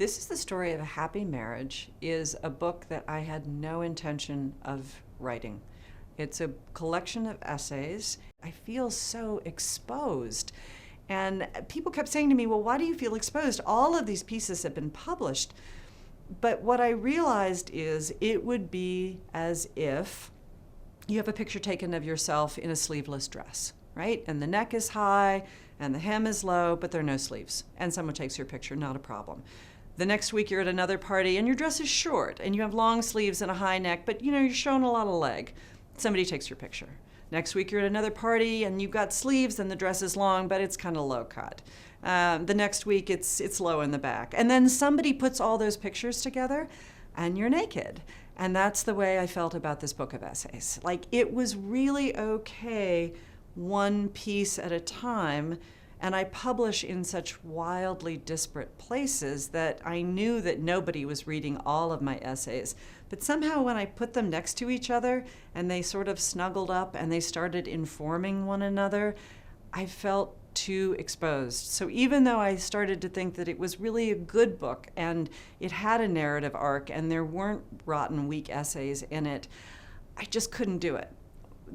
This is the Story of a Happy Marriage is a book that I had no intention of writing. It's a collection of essays. I feel so exposed. And people kept saying to me, well, why do you feel exposed? All of these pieces have been published. But what I realized is it would be as if you have a picture taken of yourself in a sleeveless dress, right? And the neck is high and the hem is low, but there are no sleeves. And someone takes your picture, not a problem. The next week you're at another party and your dress is short and you have long sleeves and a high neck, but you're showing a lot of leg. Somebody takes your picture. Next week you're at another party and you've got sleeves and the dress is long, but it's kind of low cut. The next week it's low in the back. And then somebody puts all those pictures together and you're naked. And that's the way I felt about this book of essays. Like, it was really okay, one piece at a time. And I publish in such wildly disparate places that I knew that nobody was reading all of my essays. But somehow when I put them next to each other and they sort of snuggled up and they started informing one another, I felt too exposed. So even though I started to think that it was really a good book and it had a narrative arc and there weren't rotten, weak essays in it, I just couldn't do it.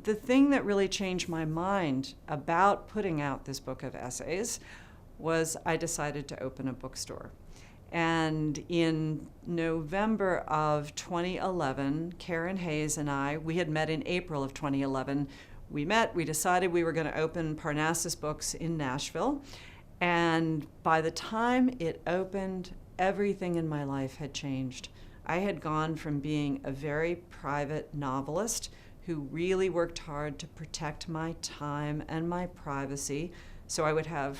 The thing that really changed my mind about putting out this book of essays was I decided to open a bookstore. And in November of 2011, Karen Hayes and we had met in April of 2011. We decided we were going to open Parnassus Books in Nashville. And by the time it opened, everything in my life had changed. I had gone from being a very private novelist who really worked hard to protect my time and my privacy, so I would have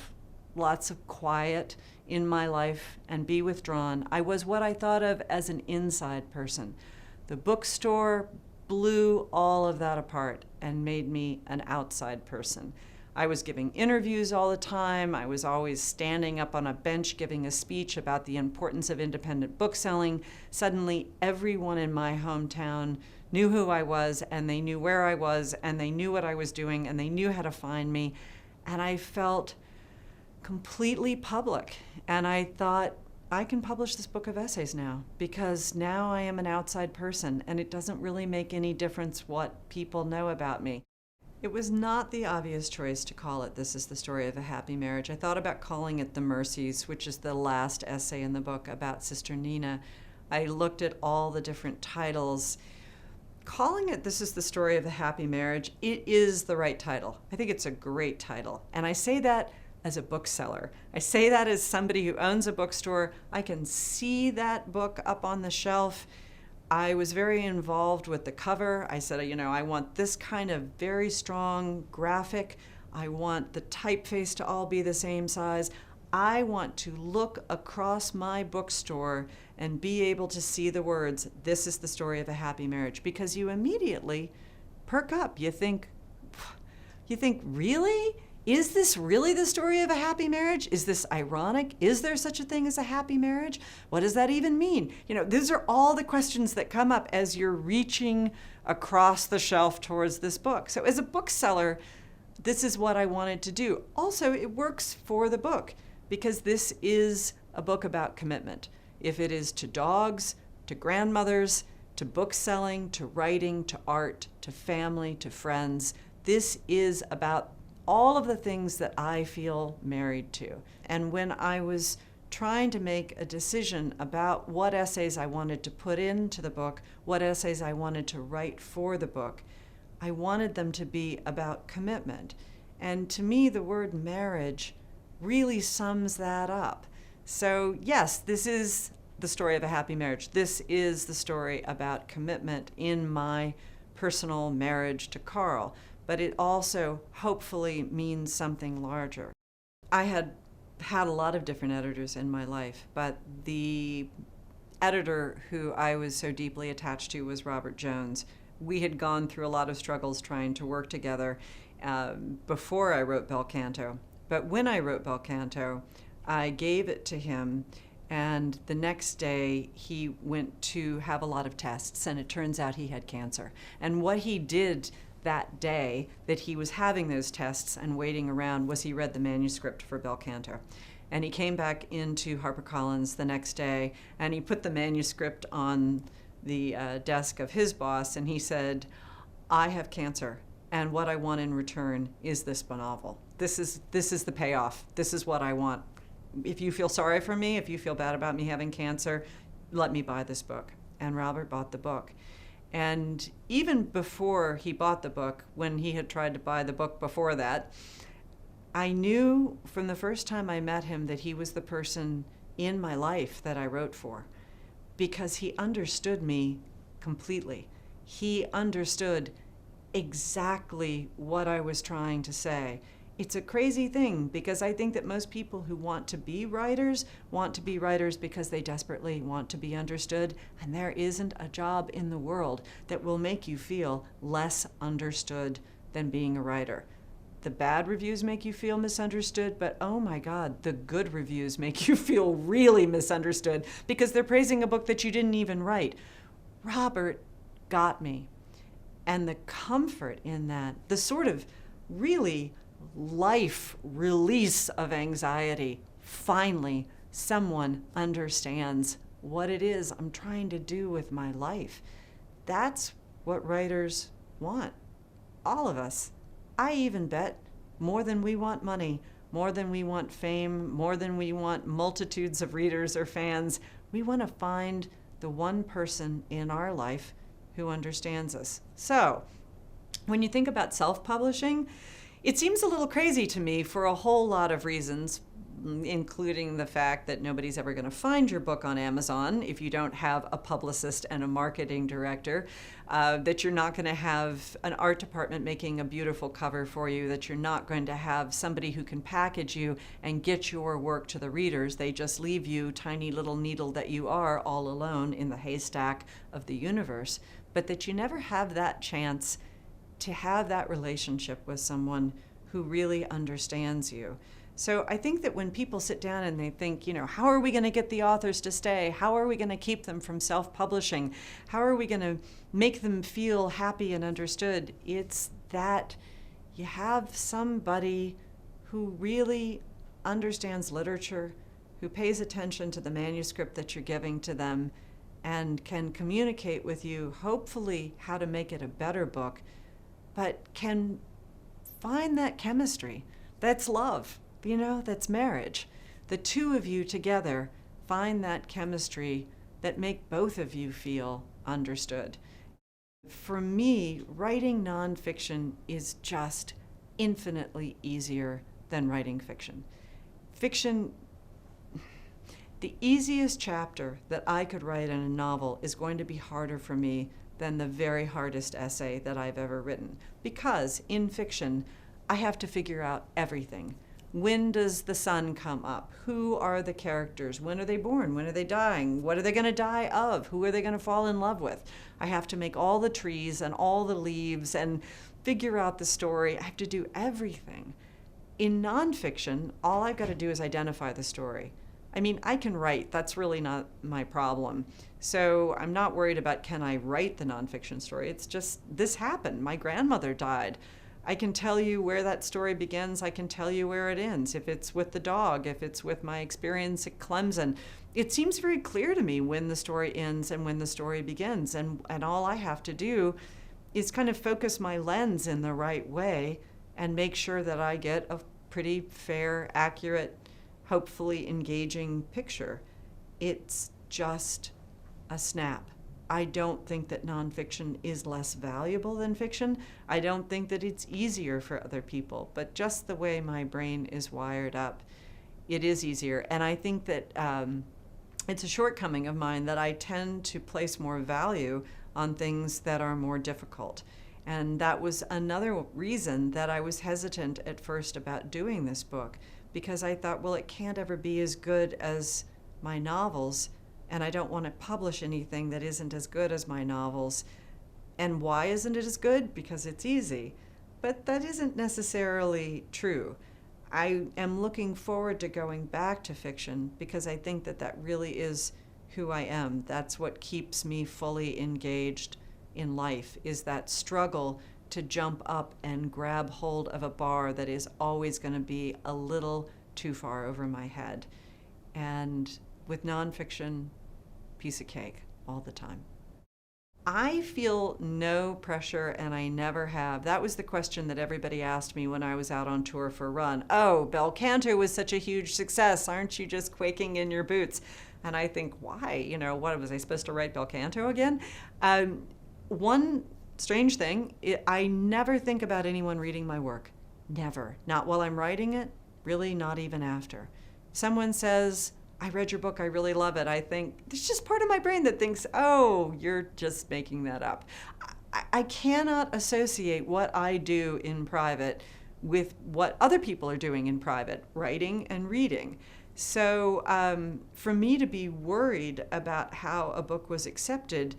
lots of quiet in my life and be withdrawn. I was what I thought of as an inside person. The bookstore blew all of that apart and made me an outside person. I was giving interviews all the time. I was always standing up on a bench giving a speech about the importance of independent bookselling. Suddenly, everyone in my hometown knew who I was, and they knew where I was, and they knew what I was doing, and they knew how to find me. And I felt completely public. And I thought, I can publish this book of essays now, because now I am an outside person, and it doesn't really make any difference what people know about me. It was not the obvious choice to call it This is the Story of a Happy Marriage. I thought about calling it The Mercies, which is the last essay in the book about Sister Nina. I looked at all the different titles. Calling it This is the Story of a Happy Marriage, it is the right title. I think it's a great title. And I say that as a bookseller. I say that as somebody who owns a bookstore. I can see that book up on the shelf. I was very involved with the cover. I said, I want this kind of very strong graphic. I want the typeface to all be the same size. I want to look across my bookstore and be able to see the words, This is the Story of a Happy Marriage, because you immediately perk up. You think, really? Is this really the story of a happy marriage? Is this ironic? Is there such a thing as a happy marriage? What does that even mean? These are all the questions that come up as you're reaching across the shelf towards this book. So as a bookseller, this is what I wanted to do. Also, it works for the book because this is a book about commitment. If it is to dogs, to grandmothers, to bookselling, to writing, to art, to family, to friends, this is about all of the things that I feel married to. And when I was trying to make a decision about what essays I wanted to put into the book, what essays I wanted to write for the book, I wanted them to be about commitment. And to me, the word marriage really sums that up. So yes, this is the story of a happy marriage. This is the story about commitment in my personal marriage to Carl. But it also hopefully means something larger. I had a lot of different editors in my life, but the editor who I was so deeply attached to was Robert Jones. We had gone through a lot of struggles trying to work together before I wrote Bel Canto. But when I wrote Bel Canto, I gave it to him, and the next day he went to have a lot of tests, and it turns out he had cancer. And what he did that day that he was having those tests and waiting around was he read the manuscript for Bel Canto. And he came back into HarperCollins the next day, and he put the manuscript on the desk of his boss, and he said, I have cancer, and what I want in return is this novel. This is the payoff. This is what I want. If you feel sorry for me, if you feel bad about me having cancer, let me buy this book. And Robert bought the book. And even before he bought the book, when he had tried to buy the book before that, I knew from the first time I met him that he was the person in my life that I wrote for, because he understood me completely. He understood exactly what I was trying to say. It's a crazy thing, because I think that most people who want to be writers because they desperately want to be understood, and there isn't a job in the world that will make you feel less understood than being a writer. The bad reviews make you feel misunderstood, but oh my God, the good reviews make you feel really misunderstood because they're praising a book that you didn't even write. Robert got me. And the comfort in that, the sort of really life release of anxiety, finally someone understands what it is I'm trying to do with my life. That's what writers want, all of us. I even bet more than we want money, more than we want fame, more than we want multitudes of readers or fans, we want to find the one person in our life who understands us. So, when you think about self-publishing, it seems a little crazy to me for a whole lot of reasons, including the fact that nobody's ever going to find your book on Amazon if you don't have a publicist and a marketing director, that you're not going to have an art department making a beautiful cover for you, that you're not going to have somebody who can package you and get your work to the readers. They just leave you, tiny little needle that you are, all alone in the haystack of the universe, but that you never have that chance to have that relationship with someone who really understands you. So I think that when people sit down and they think, how are we going to get the authors to stay? How are we going to keep them from self-publishing? How are we going to make them feel happy and understood? It's that you have somebody who really understands literature, who pays attention to the manuscript that you're giving to them, and can communicate with you, hopefully, how to make it a better book, but can find that chemistry. That's love. That's marriage. The two of you together find that chemistry that make both of you feel understood. For me, writing nonfiction is just infinitely easier than writing fiction. Fiction, the easiest chapter that I could write in a novel is going to be harder for me than the very hardest essay that I've ever written. Because in fiction, I have to figure out everything. When does the sun come up? Who are the characters? When are they born? When are they dying? What are they going to die of? Who are they going to fall in love with? I have to make all the trees and all the leaves and figure out the story. I have to do everything. In nonfiction, all I've got to do is identify the story. I mean, I can write. That's really not my problem. So I'm not worried about can I write the nonfiction story. It's just, this happened. My grandmother died. I can tell you where that story begins. I can tell you where it ends. If it's with the dog, if it's with my experience at Clemson, it seems very clear to me when the story ends and when the story begins. And all I have to do is kind of focus my lens in the right way and make sure that I get a pretty fair, accurate, hopefully engaging picture. It's just a snap. I don't think that nonfiction is less valuable than fiction. I don't think that it's easier for other people, but just the way my brain is wired up, it is easier. And I think that it's a shortcoming of mine that I tend to place more value on things that are more difficult. And that was another reason that I was hesitant at first about doing this book, because I thought, well, it can't ever be as good as my novels, and I don't want to publish anything that isn't as good as my novels. And why isn't it as good? Because it's easy. But that isn't necessarily true. I am looking forward to going back to fiction because I think that that really is who I am. That's what keeps me fully engaged in life, is that struggle to jump up and grab hold of a bar that is always going to be a little too far over my head. And with nonfiction, piece of cake all the time. I feel no pressure, and I never have. That was the question that everybody asked me when I was out on tour for Run. Oh, Bel Canto was such a huge success. Aren't you just quaking in your boots? And I think, why? What was I supposed to write Bel Canto again? One strange thing, I never think about anyone reading my work. Never. Not while I'm writing it, really not even after. Someone says, I read your book, I really love it. I think, there's just part of my brain that thinks, oh, you're just making that up. I cannot associate what I do in private with what other people are doing in private, writing and reading. So for me to be worried about how a book was accepted,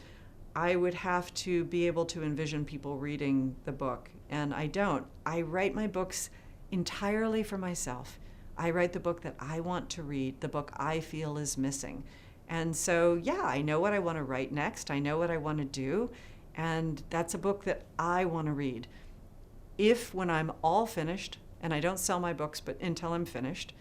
I would have to be able to envision people reading the book, and I don't. I write my books entirely for myself. I write the book that I want to read, the book I feel is missing. And so, yeah, I know what I want to write next. I know what I want to do. And that's a book that I want to read. If when I'm all finished, and I don't sell my books but until I'm finished,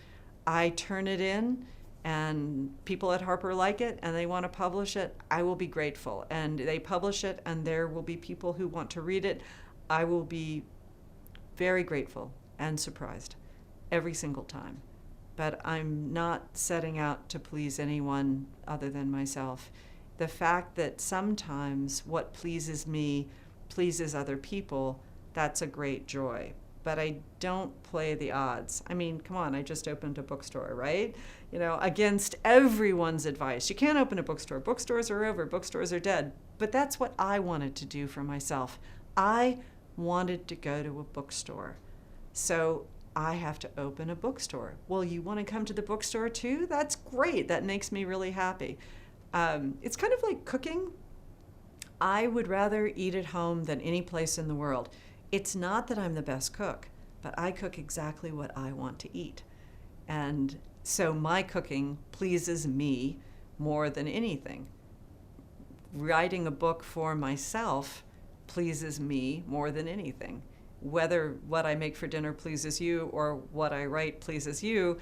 I turn it in and people at Harper like it and they want to publish it, I will be grateful. And they publish it and there will be people who want to read it. I will be very grateful and surprised every single time. But I'm not setting out to please anyone other than myself. The fact that sometimes what pleases me pleases other people, that's a great joy. But I don't play the odds. I mean, come on, I just opened a bookstore, right? Against everyone's advice. You can't open a bookstore. Bookstores are over, bookstores are dead. But that's what I wanted to do for myself. I wanted to go to a bookstore. So I have to open a bookstore. Well, you want to come to the bookstore too? That's great. That makes me really happy. It's kind of like cooking. I would rather eat at home than any place in the world. It's not that I'm the best cook, but I cook exactly what I want to eat. And so my cooking pleases me more than anything. Writing a book for myself pleases me more than anything. Whether what I make for dinner pleases you or what I write pleases you,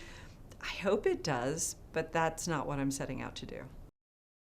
I hope it does, but that's not what I'm setting out to do.